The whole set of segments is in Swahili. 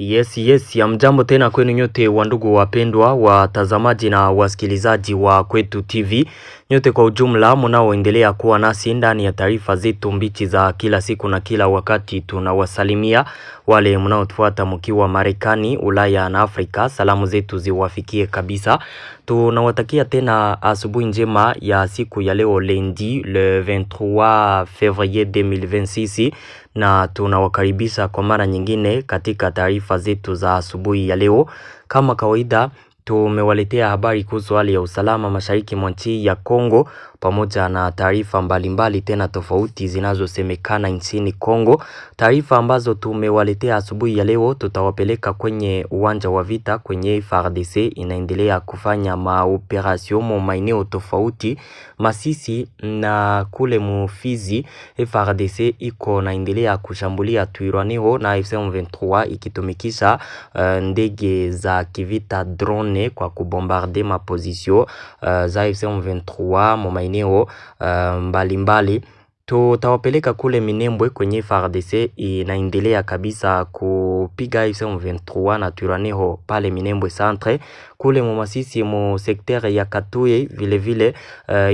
Yes, hamjambo tena kwenu nyote wandugu wapendwa, watazamaji na wasikilizaji wa Kwetu TV. Nyote kwa ujumla mnaoendelea kuwa nasi ndani ya taarifa zetu mbichi za kila siku na kila wakati. Tunawasalimia wale mnaotufuata mkiwa Marekani, Ulaya na Afrika. Salamu zetu ziwafikie kabisa. Tunawatakia tena asubuhi njema ya siku ya leo lundi le 23 février 2026 na tunawakaribisha kwa mara nyingine katika taarifa zetu za asubuhi ya leo. Kama kawaida tumewaletea habari kuhusu hali ya usalama mashariki mwa nchi ya Kongo pamoja na taarifa mbalimbali tena tofauti zinazosemekana nchini Kongo. Taarifa ambazo tumewaletea asubuhi ya leo, tutawapeleka kwenye uwanja wa vita kwenye FARDC inaendelea kufanya maoperasyon maeneo tofauti Masisi na kule Mufizi. FARDC iko naendelea kushambulia Twirwaneho na M23 ikitumikisha ndege za kivita drone kwa kubombarde mapozisyon za M23 maeneo mbalimbali. Tutawapeleka kule Minembwe kwenye FARDC inaendelea kabisa kupiga M23 na Twirwaneho pale Minembwe centre. Kule Masisi mu sekter ya Katuye vile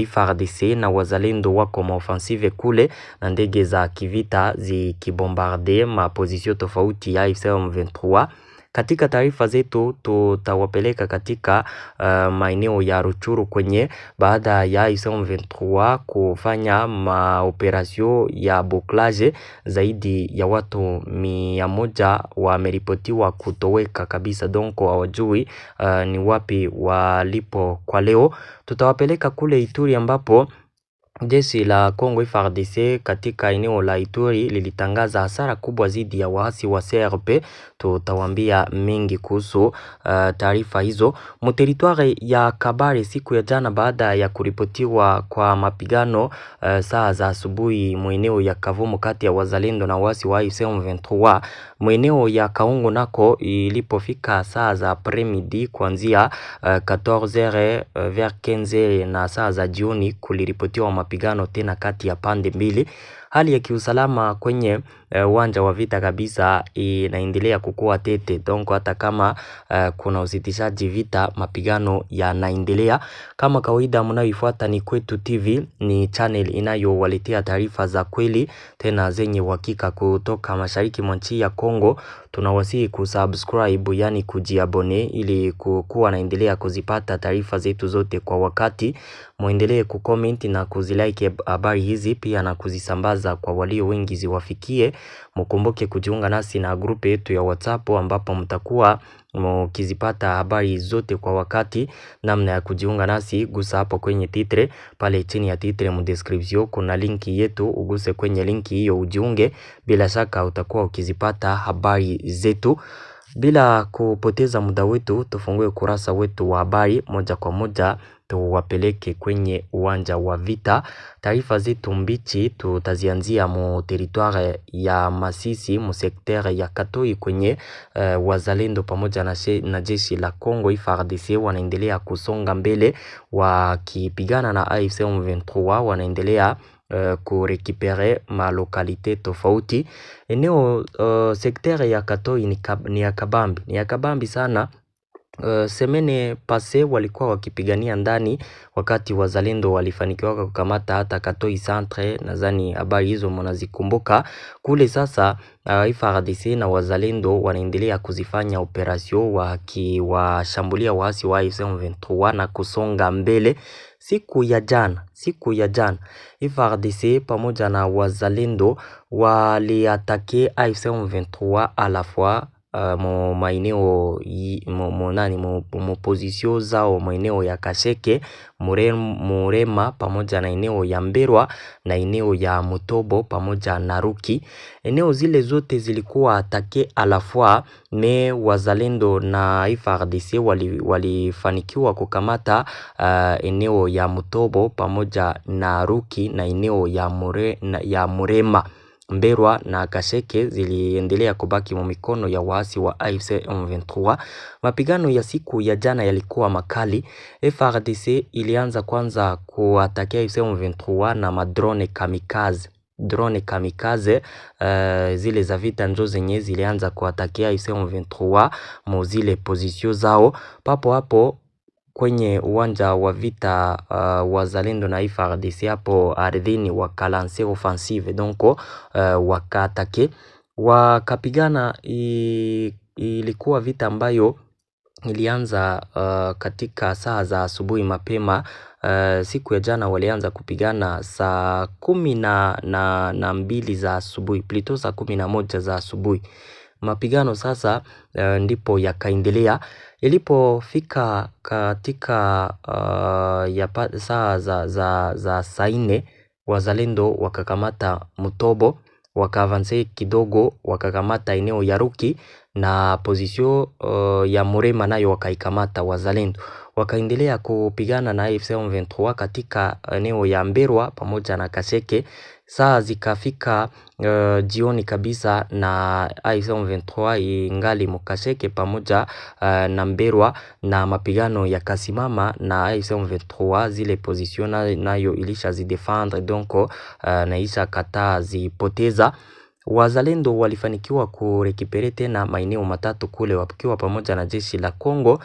FARDC na wazalendo wako maoffensive kule na ndege za kivita zikibombarde mapozisyon tofauti ya M23. Katika taarifa zetu tutawapeleka katika maeneo ya Ruchuru kwenye baada ya M23 kufanya maoperasyon ya bouclage, zaidi ya watu 100 wameripotiwa kutoweka kabisa, donko hawajui ni wapi walipo kwa leo. Tutawapeleka kule Ituri ambapo jeshi la Kongo FARDC katika eneo la Ituri lilitangaza hasara kubwa zidi ya waasi wa CRP. Tutawambia mengi kuhusu taarifa hizo. Muteritware ya Kabare siku ya jana baada ya kuripotiwa kwa mapigano saa za asubuhi mweneo ya Kavumu kati ya wazalendo na waasi wa M23. Mweneo ya Kaungu nako ilipofika saa za apremidi kuanzia 14h vers 15h na saa za jioni kuliripotiwa mapigano tena kati ya pande mbili. Hali ya kiusalama kwenye uwanja wa vita kabisa inaendelea kukua tete, donc hata kama kuna usitishaji vita mapigano yanaendelea. Kama kawaida mnayoifuata ni Kwetu TV, ni channel inayowaletea taarifa za kweli tena zenye uhakika kutoka mashariki mwa nchi ya Kongo. Tunawasihi kusubscribe, yani kujiabone, ili kuwa naendelea kuzipata taarifa zetu zote kwa wakati. Muendelee kucomment na kuzilike habari hizi pia na kuzisambaza kwa walio wengi ziwafikie. Mkumbuke kujiunga nasi na grupe yetu ya WhatsApp ambapo mtakuwa mkizipata habari zote kwa wakati. Namna ya kujiunga nasi, gusa hapo kwenye titre, pale chini ya titre mu description kuna linki yetu, uguse kwenye linki hiyo ujiunge. Bila shaka utakuwa ukizipata habari zetu. Bila kupoteza muda wetu, tufungue kurasa wetu wa habari moja kwa moja, tuwapeleke kwenye uwanja wa vita. Taarifa zetu mbichi tutazianzia mu territoire ya Masisi mu sekter ya Katoi kwenye wazalendo pamoja na jeshi la Kongo FARDC wanaendelea kusonga mbele wakipigana na AFC M23. Wanaendelea kurekipere malokalite tofauti. Eneo sekter ya Katoi ni ya kabambi sana. Semene pase walikuwa wakipigania ndani, wakati wazalendo walifanikiwa kukamata hata Katoi centre. Nadhani habari hizo mnazikumbuka. Kule sasa FARDC na wazalendo wanaendelea kuzifanya operasyon wakiwashambulia waasi wa M23 na kusonga mbele. Siku ya jana FARDC pamoja na wazalendo waliatake M23 a la fois maeneo pozisyon zao maeneo ya Kasheke, Murema pamoja na eneo ya Mberwa na eneo ya Mutobo pamoja na Ruki. Eneo zile zote zilikuwa atake a la fois, me wazalendo na FARDC walifanikiwa kukamata eneo ya Mutobo pamoja na Ruki na eneo ya Murema. Mberwa na Kasheke ziliendelea kubaki mu mikono ya waasi wa AFC M23. Mapigano ya siku ya jana yalikuwa makali. FARDC ilianza kwanza kuatakia AFC M23 na madrone kamikaze. drone kamikaze zile za vita njo zenye zilianza kuatakia AFC M23 mo zile position zao. Papo hapo kwenye uwanja wa vita wazalendo na FARDC hapo ardhini wakalanse offensive, donc wakaatake wakapigana. Ilikuwa vita ambayo ilianza katika saa za asubuhi mapema. Siku ya jana walianza kupigana saa 12 za asubuhi, plutôt saa 11 za asubuhi. Mapigano sasa ndipo yakaendelea. Ilipofika katika saa za saa 4 wazalendo wakakamata Mutobo, wakaavance kidogo, wakakamata eneo ya Ruki na position ya Murema nayo wakaikamata wazalendo. Wakaendelea kupigana na AFC M23 katika eneo ya Mberwa pamoja na Kaseke. Saa zikafika jioni kabisa na AFC M23 ingali Mukaseke pamoja na Mberwa, na mapigano yakasimama na AFC M23 zile position nayo ilisha zidefendre, donc naisha kata zipoteza. Wazalendo walifanikiwa kurekipere tena maeneo matatu kule wakiwa pamoja na jeshi la Kongo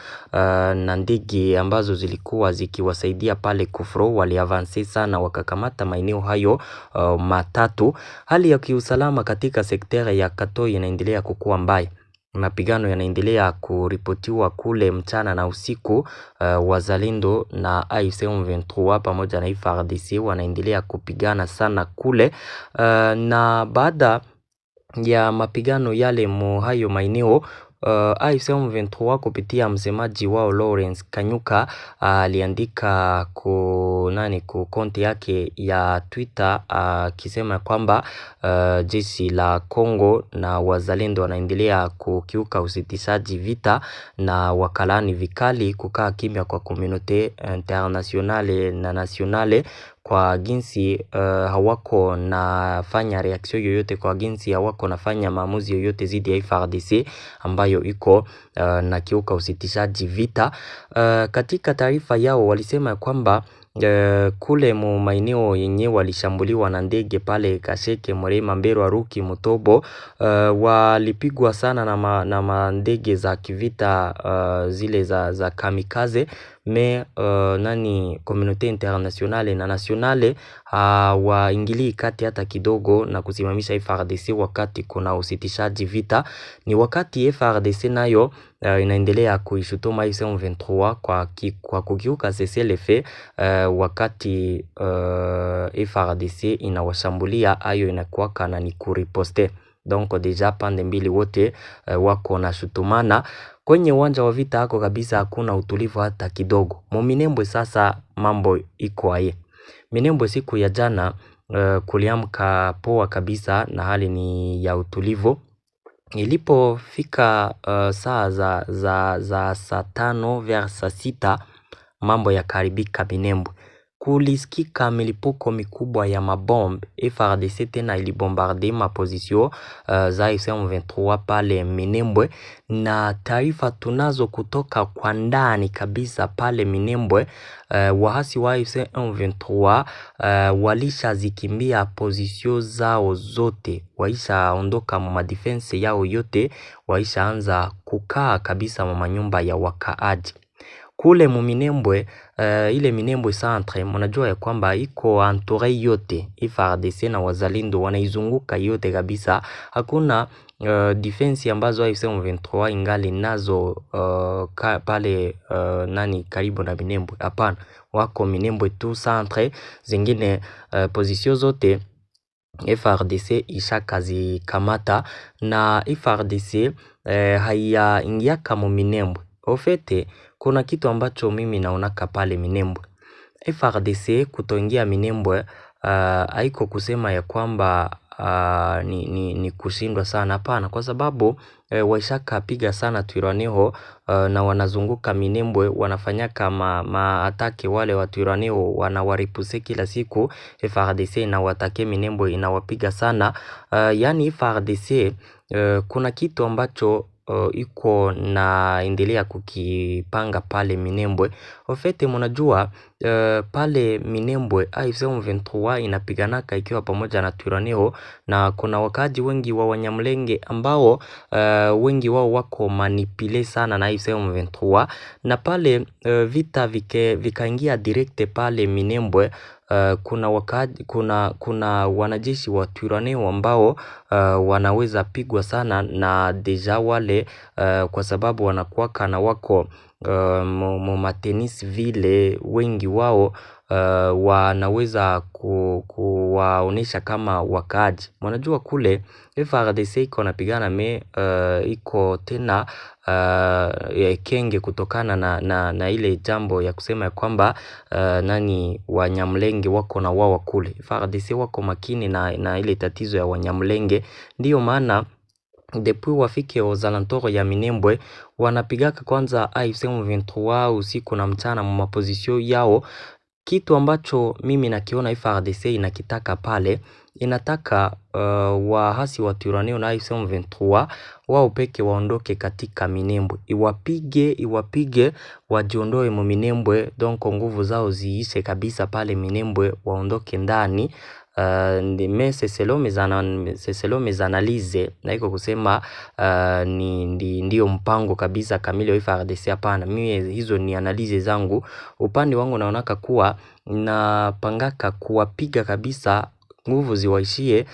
na ndege ambazo zilikuwa zikiwasaidia pale Kufro. Waliavanse sana wakakamata maeneo hayo matatu. Hali ya kiusalama katika sektere ya Katoi inaendelea kukua mbaya. Mapigano yanaendelea kuripotiwa kule mchana na usiku. Wazalendo na AFC M23 pamoja na FARDC wanaendelea kupigana sana kule, na baada ya mapigano yale hayo maeneo AFC M23 kupitia msemaji wao Lawrence Kanyuka aliandika ku konti yake ya Twitter akisema kwamba jeshi la Kongo na wazalendo wanaendelea kukiuka usitishaji vita na wakalani vikali kukaa kimya kwa community internationale na nationale kwa jinsi hawako nafanya reaction yoyote, kwa jinsi hawako nafanya maamuzi yoyote zidi ya FARDC ambayo iko na kiuka usitishaji vita. Katika taarifa yao walisema kwamba kule maeneo yenye walishambuliwa na ndege pale Kasheke, Murema, Mberwa, Ruki, Mutobo walipigwa sana na ndege za kivita zile za kamikaze. Community internationale na nationale waingilii kati hata kidogo na kusimamisha FARDC wakati kuna usitishaji vita. Ni wakati FARDC nayo inaendelea kuishutuma AFC M23 kwa kukiuka cessez-le-feu wakati FARDC inawashambulia. Ayo inakuwaka na ni kuriposte, donc deja pande mbili wote wako na shutumana. Kwenye uwanja wa vita hako kabisa hakuna utulivu hata kidogo. Minembwe sasa mambo iko aye. Minembwe siku ya jana kuliamka poa kabisa na hali ni ya utulivu. Ilipofika saa za saa 5 vers saa 6 mambo ya karibika Minembwe. Kulisikika milipuko mikubwa ya mabombe. FARDC tena ilibombarde maposition za AFC M23 pale Minembwe, na taarifa tunazo kutoka kwa ndani kabisa pale Minembwe, wahasi wa AFC M23 walisha zikimbia position zao zote, waisha ondoka mu defense yao yote, waisha anza kukaa kabisa mu manyumba ya wakaaji kule Minembwe. Ile Minembwe centre mnajua ya kwamba iko entouré yote, FARDC na wazalendo wanaizunguka yote kabisa. Hakuna defense ambazo AFC M23 ingali nazo pale karibu na Minembwe. Hapana, wako Minembwe tu centre, zingine position zote FARDC ishakazi kamata, na FARDC haya ingiaka mu Minembwe. Ofete kuna kitu ambacho mimi naonaka pale Minembwe. FARDC kutoingia Minembwe haiko kusema ya kwamba ni kushindwa sana, hapana, kwa sababu waishaka piga sana Twirwaneho na wanazunguka Minembwe, wanafanyaka maatake wale wa Twirwaneho, wanawaripuse kila siku. FARDC inawatake Minembwe, inawapiga sana. Yani FARDC kuna kitu ambacho iko naendelea kukipanga pale Minembwe. Ofete mnajua pale Minembwe AFC M23 inapiganaka ikiwa pamoja na Twirwaneho, na kuna wakaji wengi wa Wanyamulenge ambao wengi wao wako manipule sana na AFC M23, na pale vita vikaingia direct pale Minembwe. Kuna wanajeshi wa Twirwaneho ambao wanaweza pigwa sana na deja wale kwa sababu wanakuwaka na wako matenis vile, wengi wao wanaweza kuwaonesha kama wakaji. Mwanajua kule FARDC iko napigana iko tena kenge kutokana na ile jambo ya kusema ya kwamba Wanyamulenge wako na wao kule. FARDC wako makini na ile tatizo ya Wanyamulenge, ndiyo maana depuis wafike ozalantoro ya Minembwe wanapigaka kwanza AFC M23 usiku na mchana mu mapozisio yao. Kitu ambacho mimi nakiona FARDC inakitaka pale, inataka wahasi wa Twirwaneho na AFC M23 wao peke waondoke katika Minembwe, iwapige wajiondoe mu Minembwe, donc nguvu zao ziishe kabisa pale Minembwe, waondoke ndani. C'est selon mes analyses, na iko kusema ndio mpango kabisa kamili wa FARDC. Hapana, mimi hizo ni analize zangu. Upande wangu naonaka kuwa napangaka kuwapiga kabisa, nguvu ziwaishie,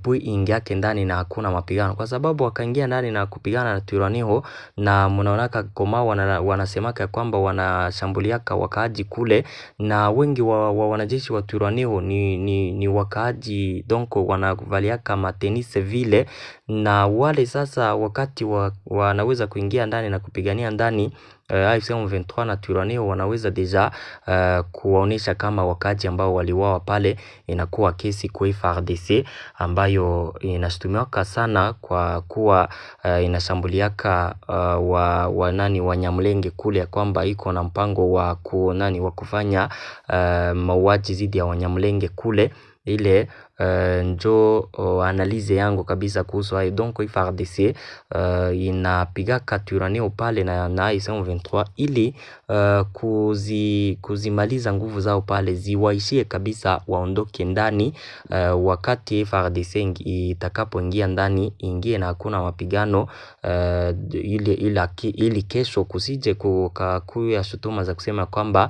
pui ingiake ndani na hakuna mapigano, kwa sababu wakaingia ndani na kupigana na Twirwaneho, na mnaonaka koma wanasemaka kwamba wanashambuliaka wakaaji kule, na wengi wa wanajeshi wa Twirwaneho ni wakaaji, donc wanavaliaka matenise vile, na wale sasa wakati wanaweza kuingia ndani na kupigania ndani, AFC M23 na Twirwaneho wanaweza deja kuwaonesha kama wakaaji ambao waliwawa pale. Inakuwa kesi kwa FARDC ambayo inashtumiwaka sana kwa kuwa inashambuliaka Wanyamulenge kule, kwamba iko na mpango wa kufanya mauaji zidi ya Wanyamulenge kule. Ile njo analize yangu kabisa kuhusu hayo. Donc FARDC inapigaka Twirwaneho pale na AFC M23 ili kuzimaliza nguvu zao pale, ziwaishie kabisa, waondoke ndani. Wakati FARDC itakapoingia ndani, ingie na hakuna mapigano, ili kesho kusije kuya shutuma za kusema kwamba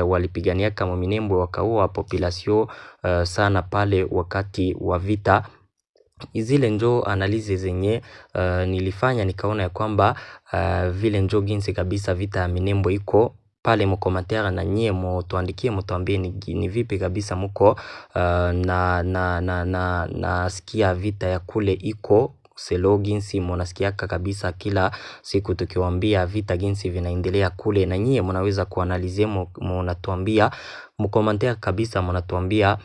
walipigania kama Minembwe wakaua population sana pale wakati wa vita. Izile njo analize zenye nilifanya, nikaona ya kwamba vile njo ginsi kabisa vita ya Minembwe iko pale. Mkomentari na nyie mutuandikie, mutuambie ni vipi kabisa muko na sikia vita ya kule iko selo ginsi munasikiaka kabisa kila siku tukiwaambia vita ginsi vinaendelea kule, na nyie mnaweza kuanalize, mnatuambia mkomentari kabisa, mnatuambia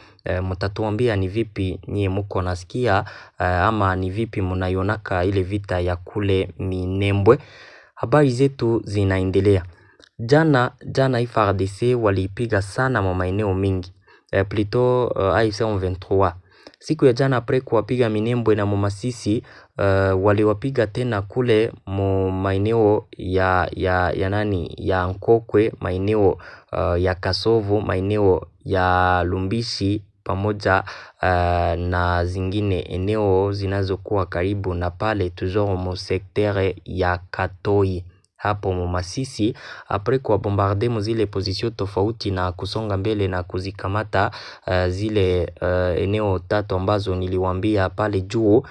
mtatuambia ni vipi nyie muko nasikia, ama ni vipi mnaionaka ile vita ya kule Minembwe. Habari zetu zinaendelea. Jana FARDC walipiga sana maeneo mingi, plutôt AFC M23. Siku ya jana apres kuwapiga Minembwe na Masisi, waliwapiga tena kule maeneo ya Nkokwe, maeneo ya Kasovu, maeneo ya Lumbishi pamoja na zingine eneo zinazokuwa karibu na pale, toujours mu secteur ya Katoi hapo Masisi. Apres kwa bombarde zile position tofauti na kusonga mbele na kuzikamata zile eneo tatu ambazo niliwaambia pale juu,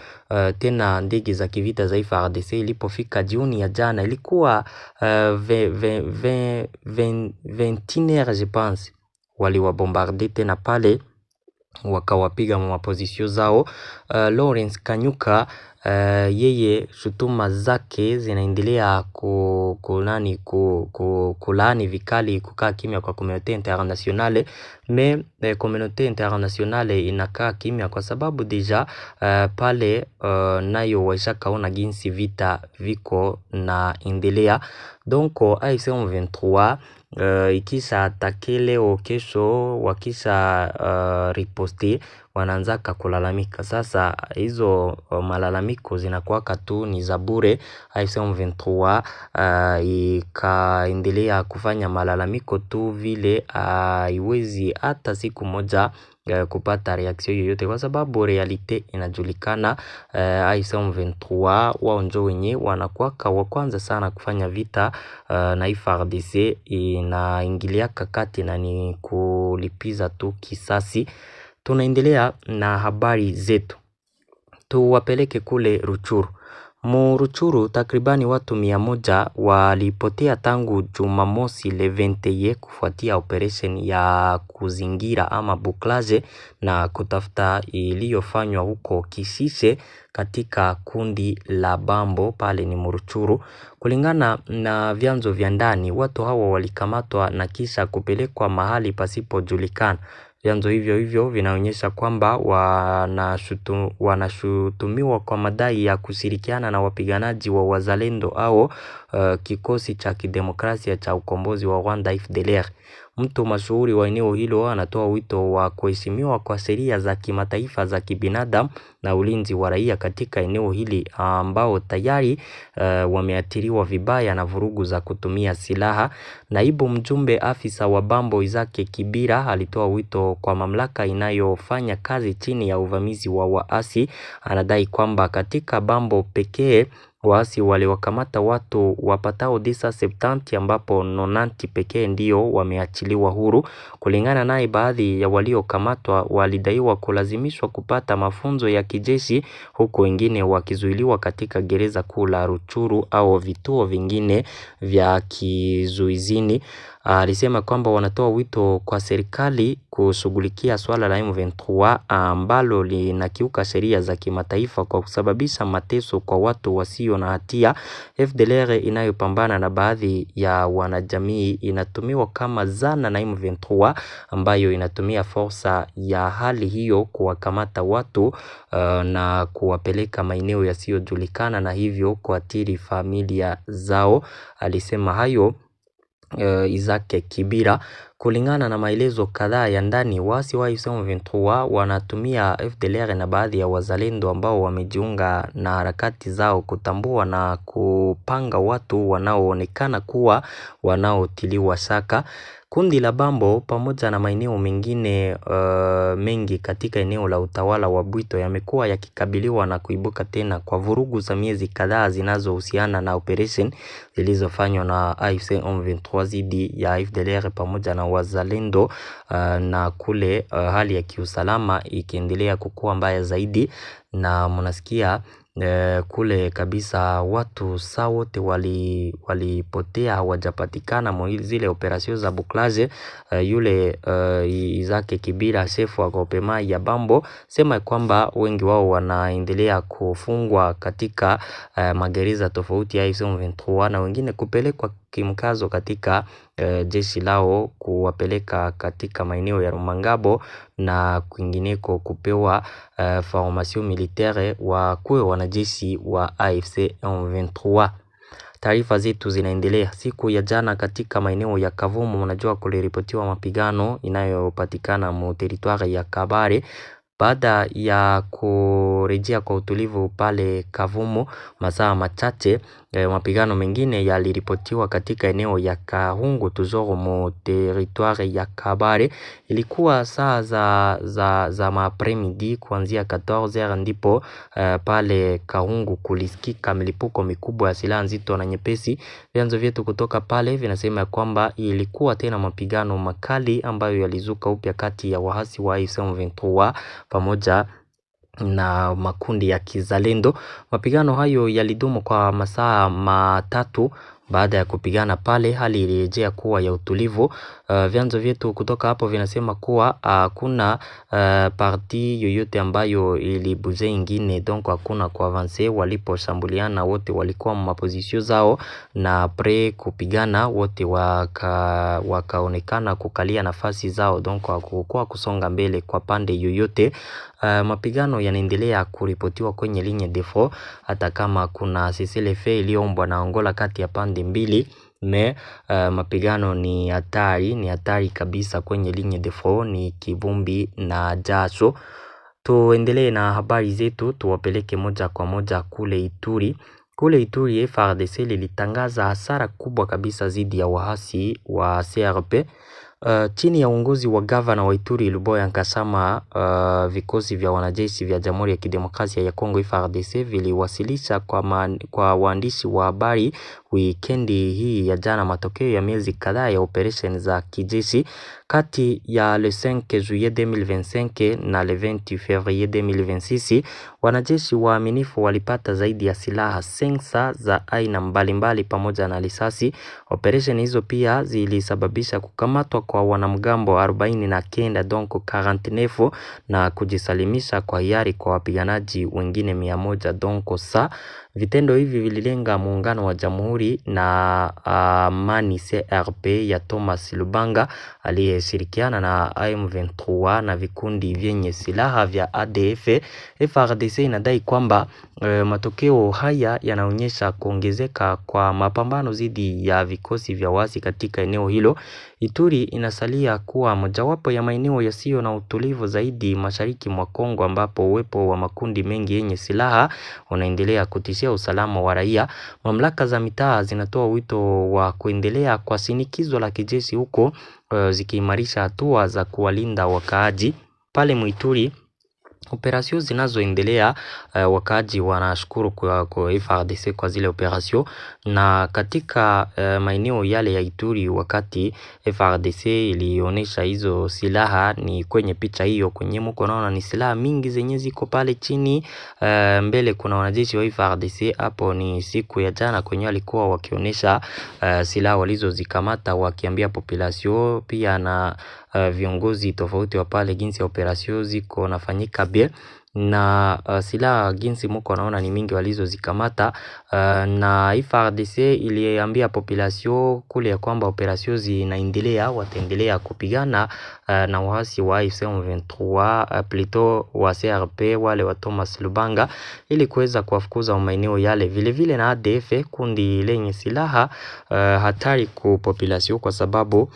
tena ndege za kivita za FARDC ilipofika jioni ya jana, ilikuwa 21h je pense, waliwabombarde tena pale, wakawapiga mapozisio zao. Lawrence Kanyuka yeye shutuma zake zinaendelea kulaani vikali kukaa kimya kwa communauté internationale, mais communauté internationale inakaa kimya kwa sababu deja pale nayo waishakaona jinsi vita viko na endelea. Donc AFC M23 ikisha atake leo, kesho wakisha riposte wanaanzaka kulalamika. Sasa hizo malalamiko zinakuwaka tu ni za bure. AFC M23 ikaendelea kufanya malalamiko tu vile haiwezi hata siku moja kupata reaction yoyote, kwa sababu realite inajulikana. AFC M23 wao ndio wenye wanakuwaka wa kwanza sana kufanya vita na FARDC inaingilia kati na ni kulipiza tu kisasi. Tunaendelea na habari zetu, tuwapeleke kule Ruchuru. Ruchuru takribani watu 100 walipotea tangu Jumamosi le 21 kufuatia operation ya kuzingira ama buklaje na kutafuta iliyofanywa huko Kishishe katika kundi la Bambo pale ni Ruchuru. Kulingana na vyanzo vya ndani, watu hawa walikamatwa na kisha kupelekwa mahali pasipojulikana. Vyanzo hivyo vinaonyesha kwamba wanashutumiwa kwa madai ya kushirikiana na wapiganaji wa Wazalendo au kikosi cha kidemokrasia cha ukombozi wa Rwanda FDLR. Mtu mashuhuri wa eneo hilo anatoa wito wa kuheshimiwa kwa sheria za kimataifa za kibinadamu na ulinzi wa raia katika eneo hili ambao tayari wameathiriwa vibaya na vurugu za kutumia silaha. Naibu mjumbe afisa wa Bambo Izake Kibira alitoa wito kwa mamlaka inayofanya kazi chini ya uvamizi wa waasi. Anadai kwamba katika Bambo pekee waasi waliwakamata watu wapatao 970 ambapo 90 pekee ndio wameachiliwa huru. Kulingana naye, baadhi ya waliokamatwa walidaiwa kulazimishwa kupata mafunzo ya kijeshi, huku wengine wakizuiliwa katika gereza kuu la Ruchuru au vituo vingine vya kizuizini. Alisema kwamba wanatoa wito kwa serikali kushughulikia swala la M23 ambalo linakiuka sheria za kimataifa kwa kusababisha mateso kwa watu wasio na hatia. FDLR inayopambana na baadhi ya wanajamii inatumiwa kama zana na M23 ambayo inatumia fursa ya hali hiyo kuwakamata watu na kuwapeleka maeneo yasiyojulikana na hivyo kuathiri familia zao. Alisema hayo Izake Kibira. Kulingana na maelezo kadhaa ya ndani, waasi wa M23 wanatumia FDLR na baadhi ya wazalendo ambao wamejiunga na harakati zao kutambua na kupanga watu wanaoonekana kuwa wanaotiliwa shaka. Kundi la Bambo pamoja na maeneo mengine mengi katika eneo la utawala wa Bwito yamekuwa yakikabiliwa na kuibuka tena kwa vurugu za miezi kadhaa zinazohusiana na operation zilizofanywa na AFC M23 dhidi ya FDLR pamoja na wazalendo, na kule hali ya kiusalama ikiendelea kukua mbaya zaidi. Na mnasikia kule kabisa watu saa wote walipotea hawajapatikana zile operasyon za buklaje. Yule Izake Kibira, shefu wa groupema ya Bambo, sema kwamba wengi wao wanaendelea kufungwa katika magereza tofauti ya M23 na wengine kupelekwa kimkazo katika jeshi lao kuwapeleka katika maeneo ya Rumangabo na kwingineko kupewa formation militaire wa kuwe wanajeshi wa AFC M23. Taarifa zetu zinaendelea. Siku ya jana katika maeneo ya Kavumu, mnajua kuliripotiwa mapigano inayopatikana mu territoire ya Kabare. Baada ya kurejea kwa utulivu pale Kavumu masaa machache, mapigano mengine yaliripotiwa katika eneo ya Kahungu Tuzoro mu territoire ya Kabare. Ilikuwa saa za mapremidi kuanzia 14h ndipo pale Kahungu kulisikika milipuko mikubwa ya silaha nzito na nyepesi. Vyanzo vyetu kutoka pale vinasema kwamba ilikuwa tena mapigano makali ambayo yalizuka upya kati ya waasi wa AFC M23 pamoja na makundi ya kizalendo. Mapigano hayo yalidumu kwa masaa matatu. Baada ya kupigana pale, hali ilirejea kuwa ya utulivu. Vyanzo vyetu kutoka hapo vinasema kuwa hakuna parti yoyote ambayo ilibuze ingine, donc hakuna kuavance. Waliposhambuliana wote walikuwa mapozisio zao, na pre kupigana wote wakaonekana kukalia nafasi zao, donc hakukuwa kusonga mbele kwa pande yoyote. Mapigano yanaendelea kuripotiwa kwenye ligne de front hata kama kuna cessez-le-feu iliyoombwa na Angola kati ya pande mbili. Mapigano ni hatari kabisa kwenye ligne de front, ni kivumbi na jasho. Tuendelee na habari zetu, tuwapeleke moja kwa moja kule Ituri. Kule Ituri FARDC lilitangaza hasara kubwa kabisa dhidi ya waasi wa CRP. Chini ya uongozi wa gavana wa Ituri Luboya Nkashama, vikosi vya wanajeshi vya Jamhuri ya Kidemokrasia ya Kongo FARDC viliwasilisha kwa waandishi wa habari wikendi hii ya jana matokeo ya miezi kadhaa ya operation za kijeshi kati ya le 5 juillet 2025 na le 20 février 2026. Wanajeshi waaminifu walipata zaidi ya silaha sensa za aina mbalimbali pamoja na risasi. Operation hizo pia zilisababisha kukamatwa kwa wanamgambo 49 donc 49 na kujisalimisha kwa hiari kwa wapiganaji wengine 100 donc sa. Vitendo hivi vililenga muungano wa Jamhuri na Amani CRP ya Thomas Lubanga aliyeshirikiana na M23 na vikundi vyenye silaha vya ADF. FARDC inadai kwamba matokeo haya yanaonyesha kuongezeka kwa mapambano dhidi ya vikosi vya waasi katika eneo hilo. Ituri inasalia kuwa mojawapo ya maeneo yasiyo na utulivu zaidi mashariki mwa Kongo, ambapo uwepo wa makundi mengi yenye silaha unaendelea kutishia usalama wa raia. Mamlaka za mitaa zinatoa wito wa kuendelea kwa shinikizo la kijeshi huko zikiimarisha hatua za kuwalinda wakaaji. Pale Ituri operasyon zinazoendelea, wakaaji wanashukuru kwa FARDC kwa zile operasyon, na katika maeneo yale ya Ituri wakati FARDC ilionyesha hizo silaha, ni kwenye picha hiyo kwenye mko naona ni silaha mingi zenye ziko pale chini. Mbele kuna wanajeshi wa FARDC, hapo ni siku ya jana kwenye alikuwa wakionyesha silaha walizozikamata, wakiambia population pia na viongozi tofauti wa pale jinsi ya operasyon ziko nafanyika bie, na silaha jinsi mko naona ni mingi walizozikamata. Na FARDC iliambia population kule ya kwamba operasyon zinaendelea, wataendelea kupigana na waasi wa M23 plutôt wa CRP wale wa Thomas Lubanga ili kuweza kuwafukuza maeneo yale. Vile vile na ADF, kundi lenye silaha hatari kwa population, kwa sababu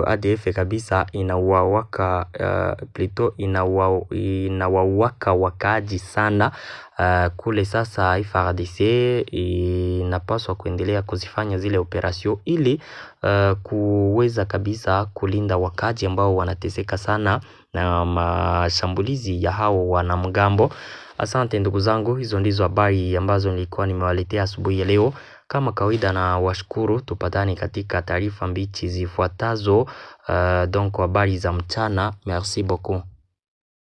ADF kabisa inawawaka plutôt inawawaka wakaaji sana kule. Sasa FARDC inapaswa kuendelea kuzifanya zile operasyon ili kuweza kabisa kulinda wakaaji ambao wanateseka sana na mashambulizi ya hao wanamgambo. Asante ndugu zangu, hizo ndizo habari ambazo nilikuwa nimewaletea asubuhi ya leo. Kama kawaida na washukuru, tupatane katika taarifa mbichi zifuatazo, donc habari za mchana. Merci beaucoup.